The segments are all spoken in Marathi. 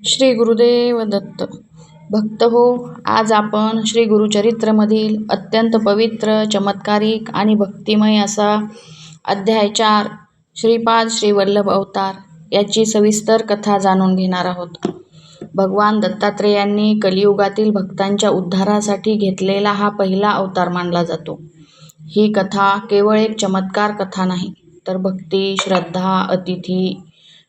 श्री गुरुदेव दत्त. भक्त हो, आज आपण श्री गुरुचरित्रमधील अत्यंत पवित्र, चमत्कारिक आणि भक्तिमय असा अध्याय 4 श्रीपाद श्री वल्लभ अवतार याची सविस्तर कथा जाणून घेणार आहोत. भगवान दत्तात्रेयांनी कलियुगातील भक्तांच्या उद्धारासाठी घेतलेला हा पहिला अवतार मानला जातो. ही कथा केवळ एक चमत्कार कथा नाही, तर भक्ती, श्रद्धा, अतिथी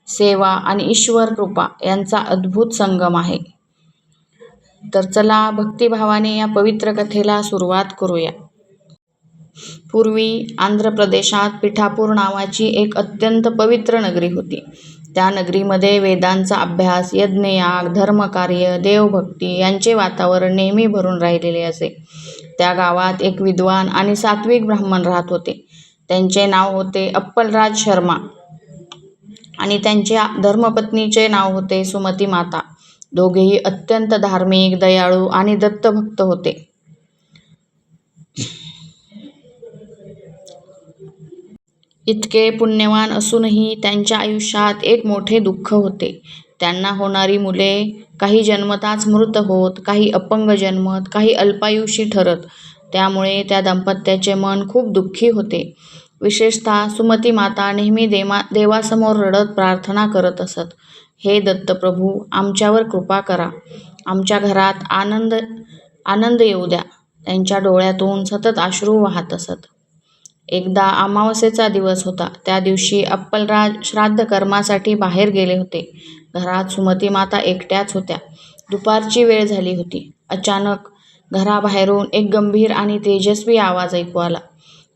सेवा आणि ईश्वर कृपा यांचा अद्भुत संगम आहे. तर चला भक्तिभावाने या पवित्र कथेला सुरुवात करूया. पूर्वी आंध्र प्रदेशात पिठापूर नावाची एक अत्यंत पवित्र नगरी होती. त्या नगरीमध्ये वेदांचा अभ्यास, यज्ञयाग, धर्मकार्य, देवभक्ती यांचे वातावरण नेहमी भरून राहिलेले असे. त्या गावात एक विद्वान आणि सात्विक ब्राह्मण राहत होते. त्यांचे नाव होते अप्पलराज शर्मा आणि त्यांच्या धर्मपत्नीचे नाव होते सुमती माता. दोघेही अत्यंत धार्मिक, दयाळू आणि दत्तभक्त होते. इतके पुण्यवान असूनही त्यांच्या आयुष्यात एक मोठे दुःख होते. त्यांना होणारी मुले काही जन्मताच मृत होत, काही अपंग जन्मत, काही अल्पायुषी ठरत. त्यामुळे त्या दाम्पत्याचे मन खूप दुःखी होते. विशेषतः सुमती माता नेहमी देवासमोर रडत प्रार्थना करत असत. हे दत्तप्रभू, आमच्यावर कृपा करा, आमच्या घरात आनंद येऊ द्या. त्यांच्या डोळ्यातून सतत अश्रू वाहत असत. एकदा अमावास्येचा दिवस होता. त्या दिवशी अप्पलराज श्राद्ध कर्मासाठी बाहेर गेले होते. घरात सुमती माता एकट्याच होत्या. दुपारची वेळ झाली होती. अचानक घराबाहेरून एक गंभीर आणि तेजस्वी आवाज ऐकू आला.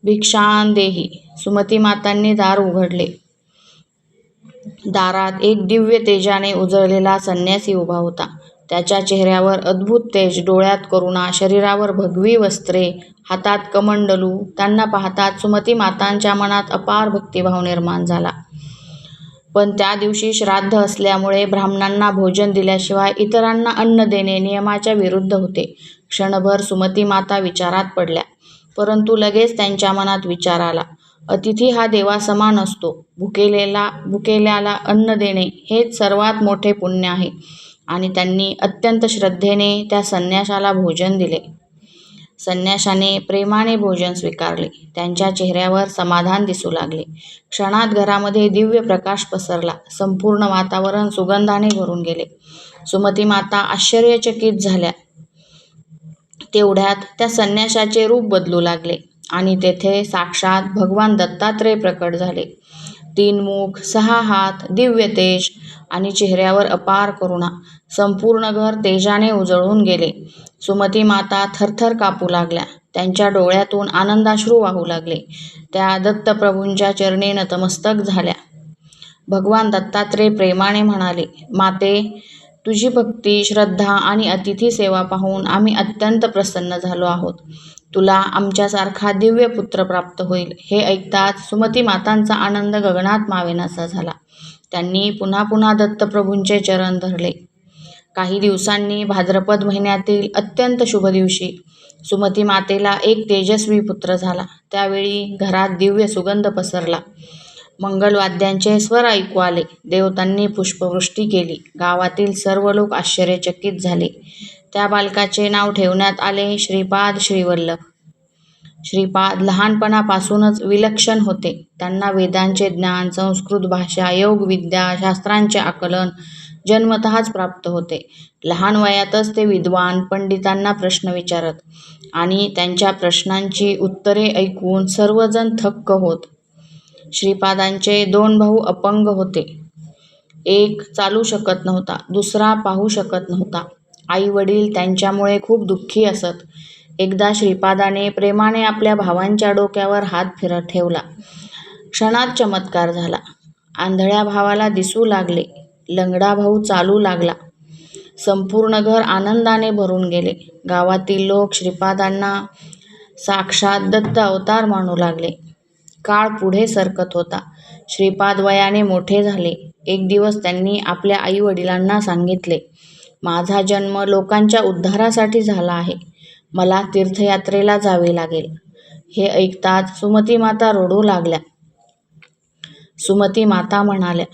भिक्षान देही. सुमती मातांनी दार उघडले. दारात एक दिव्य तेजाने उजळलेला संन्यासी उभा होता. त्याच्या चेहऱ्यावर अद्भुत तेज, डोळ्यात करुणा, शरीरावर भगवी वस्त्रे, हातात कमंडलू. त्यांना पाहताच सुमती मातांच्या मनात अपार भक्तिभाव निर्माण झाला. पण त्या दिवशी श्राद्ध असल्यामुळे ब्राह्मणांना भोजन दिल्याशिवाय इतरांना अन्न देणे नियमाच्या विरुद्ध होते. क्षणभर सुमती माता विचारात पडल्या. परंतु लगेच त्यांच्या मनात विचार आला, अतिथी हा देवासमान असतो. भुकेल्याला अन्न देणे हेच सर्वात मोठे पुण्य आहे. आणि त्यांनी अत्यंत श्रद्धेने त्या संन्याशाला भोजन दिले. संन्याशाने प्रेमाने भोजन स्वीकारले. त्यांच्या चेहऱ्यावर समाधान दिसू लागले. क्षणात घरामध्ये दिव्य प्रकाश पसरला. संपूर्ण वातावरण सुगंधाने भरून गेले. सुमती माता आश्चर्यचकित झाल्या. तेवढ्यात त्या संन्याशाचे रूप बदलू लागले आणि तेथे साक्षात भगवान दत्तात्रेय प्रकट झाले. 3 मुख, 6 हात, दिव्य तेज आणि चेहऱ्यावर अपार करुणा. संपूर्ण घर तेजाने उजळून गेले. सुमती माता थरथर कापू लागल्या. त्यांच्या डोळ्यातून आनंदाश्रू वाहू लागले. त्या दत्तप्रभूंच्या चरणी नतमस्तक झाल्या. भगवान दत्तात्रेय प्रेमाने म्हणाले, माते, तुझी भक्ती, श्रद्धा आणि अतिथी सेवा पाहून आम्ही अत्यंत प्रसन्न झालो आहोत. तुला आमच्यासारखा दिव्य पुत्र प्राप्त होईल. हे ऐकताच सुमती मातांचा आनंद गगनात मावेनासा झाला. त्यांनी पुन्हा पुन्हा दत्तप्रभूंचे चरण धरले. काही दिवसांनी भाद्रपद महिन्यातील अत्यंत शुभ दिवशी सुमती मातेला एक तेजस्वी पुत्र झाला. त्यावेळी घरात दिव्य सुगंध पसरला. मंगलवाद्यांचे स्वर ऐकू आले. देवतांनी पुष्पवृष्टी केली. गावातील सर्व लोक आश्चर्यचकित झाले. त्या बालकाचे नाव ठेवण्यात आले श्रीपाद श्रीवल्लभ. श्रीपाद लहानपणापासूनच विलक्षण होते. त्यांना वेदांचे ज्ञान, संस्कृत भाषा, योगविद्या, शास्त्रांचे आकलन जन्मतःच प्राप्त होते. लहान वयातच ते विद्वान पंडितांना प्रश्न विचारत आणि त्यांच्या प्रश्नांची उत्तरे ऐकून सर्वजण थक्क होत. श्रीपादांचे 2 भाऊ अपंग होते. एक चालू शकत नव्हता, दुसरा पाहू शकत नव्हता. आई वडील त्यांच्यामुळे खूप दुःखी असत. एकदा श्रीपादाने प्रेमाने आपल्या भावांच्या डोक्यावर हात ठेवला. क्षणात चमत्कार झाला. आंधळ्या भावाला दिसू लागले. लंगडा भाऊ चालू लागला. संपूर्ण घर आनंदाने भरून गेले. गावातील लोक श्रीपादांना साक्षात दत्त अवतार मानू लागले. काळ पुढे सरकत होता. श्रीपाद वयाने मोठे झाले. एक दिवस त्यांनी आपल्या आई वडिलांना सांगितले, माझा जन्म लोकांच्या उद्धारासाठी झाला आहे. मला तीर्थयात्रेला जावे लागेल. हे ऐकताच सुमती माता रडू लागल्या. सुमती माता म्हणाल्या,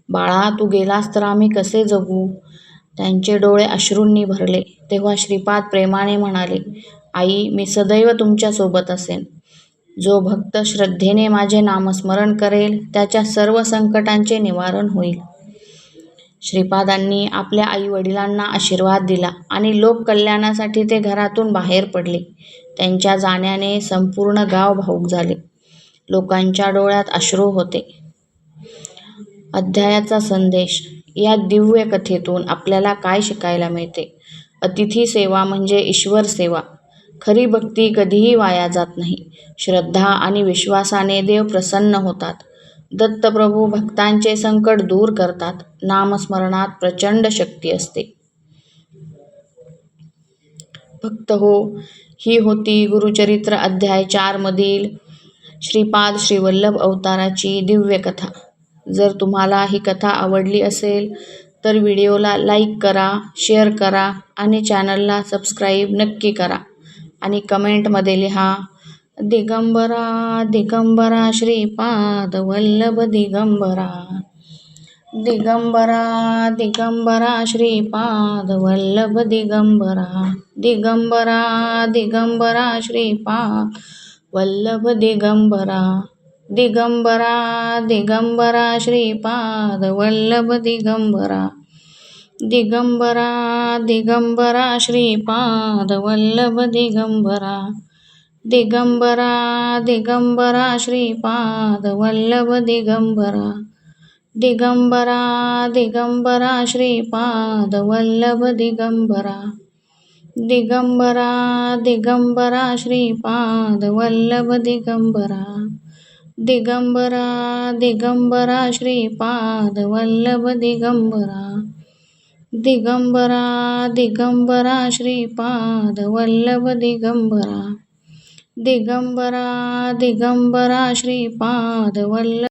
बाळा, तू गेलास तर आम्ही कसे जगू? त्यांचे डोळे अश्रूंनी भरले. तेव्हा श्रीपाद प्रेमाने म्हणाले, आई, मी सदैव तुमच्यासोबत असेन. जो भक्त श्रद्धेने माझे नामस्मरण करेल त्याच्या सर्व संकटांचे निवारण होईल. श्रीपादांनी आपल्या आई-वडिलांना आशीर्वाद दिला आणि लोककल्याणासाठी ते घरातून बाहेर पडले. त्यांच्या जाण्याने संपूर्ण गाव भावूक झाले. लोकांच्या डोळ्यात अश्रू होते. अध्यायाचा संदेश. या दिव्य कथेतून आपल्याला काय शिकायला मिळते? अतिथी सेवा म्हणजे ईश्वर सेवा. खरी भक्ती कधीही वाया जात नाही. श्रद्धा आणि विश्वासाने देव प्रसन्न होतात. दत्तप्रभू भक्तांचे संकट दूर करतात. नामस्मरणात प्रचंड शक्ती असते. भक्त हो, ही होती गुरुचरित्र अध्याय 4 मधील श्रीपाद श्रीवल्लभ अवताराची दिव्य कथा. जर तुम्हाला ही कथा आवडली असेल तर व्हिडिओला लाईक करा, शेअर करा आणि चॅनलला सबस्क्राईब नक्की करा. आणि कमेंटमध्ये लिहा, दिगंबरा दिगंबरा श्रीपाद वल्लभ दिगंबरा. दिगंबरा दिगंबरा श्रीपाद वल्लभ दिगंबरा. दिगंबरा दिगंबरा श्रीपाद वल्लभ दिगंबरा. दिगंबरा दिगंबरा श्रीपाद वल्लभ दिगंबरा. दिगंबरा दिगंबरा श्रीपाद वल्लभ दिगंबरा. दिगंबरा दिगंबरा श्रीपाद वल्लभ दिगंबरा. दिगंबरा दिगंबरा श्रीपाद वल्लभ दिगंबरा. दिगंबरा दिगंबरा श्रीपाद वल्लभ दिगंबरा. दिगंबरा दिगंबरा श्रीपाद वल्लभ दिगंबरा. दिगंबरा दिगंबरा श्रीपाद वल्लभ दिगंबरा. दिगंबरा दिगंबरा श्रीपाद वल्लभ